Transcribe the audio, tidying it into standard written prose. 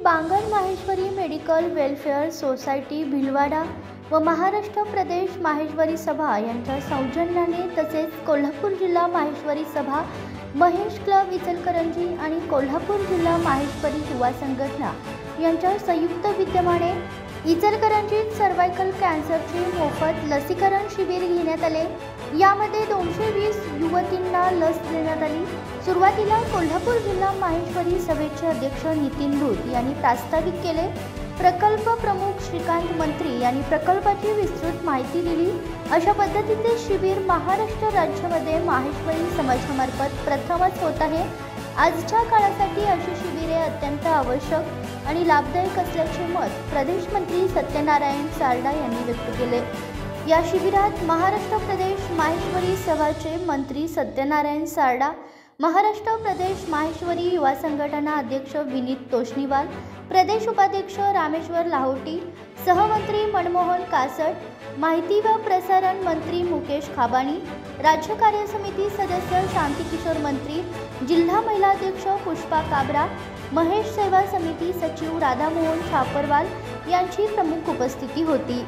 बांगण Maheshwari medical welfare society Bhilwara व महाराष्ट्र प्रदेश माहेश्वरी सभा यांच्या सौजन्याने तसेच कोल्हापूर जिल्हा माहेश्वरी सभा, महेश क्लब इचलकरंजी आणि कोल्हापूर जिल्हा माहेश्वरी युवा संघटना यांच्या संयुक्त विद्यमाने इचलकरंजीत सर्वायकल कॅन्सरचे मोफत लसीकरण शिबिर घेण्यात आले। यामध्ये 220 युवतींना लस देण्यात आली। सुरुवातीला कोल्हापूर जिल्हा माहेश्वरी सभेचे अध्यक्ष नितीन दूत यांनी प्रास्ताविक केले। प्रकल्प प्रमुख श्रीकांत मंत्री यांनी प्रकल्पाची विस्तृत माहिती दिली। अशा पद्धतीचे शिबिर महाराष्ट्र राज्यामध्ये माहेश्वरी समाजामार्फत प्रथमच होत आहे। आजच्या काळासाठी अशी शिबिरे अत्यंत आवश्यक आणि लाभदायक असल्याचे मत प्रदेश मंत्री सत्यनारायण सारडा यांनी व्यक्त केले। या शिबिरात महाराष्ट्र प्रदेश माहेश्वरी सभाचे मंत्री सत्यनारायण सारडा, महाराष्ट्र प्रदेश माहेश्वरी युवा संघटना अध्यक्ष विनीत तोष्णीवाल, प्रदेश उपाध्यक्ष रामेश्वर लाहोटी, सहमंत्री मनमोहन कासट, माहिती व प्रसारण मंत्री मुकेश खाबाणी, राज्य कार्य समिती सदस्य शांतिकिशोर मंत्री, जिल्हा महिला अध्यक्ष पुष्पा काबरा, महेश सेवा समिती सचिव राधामोहन छापरवाल यांची प्रमुख उपस्थिती होती।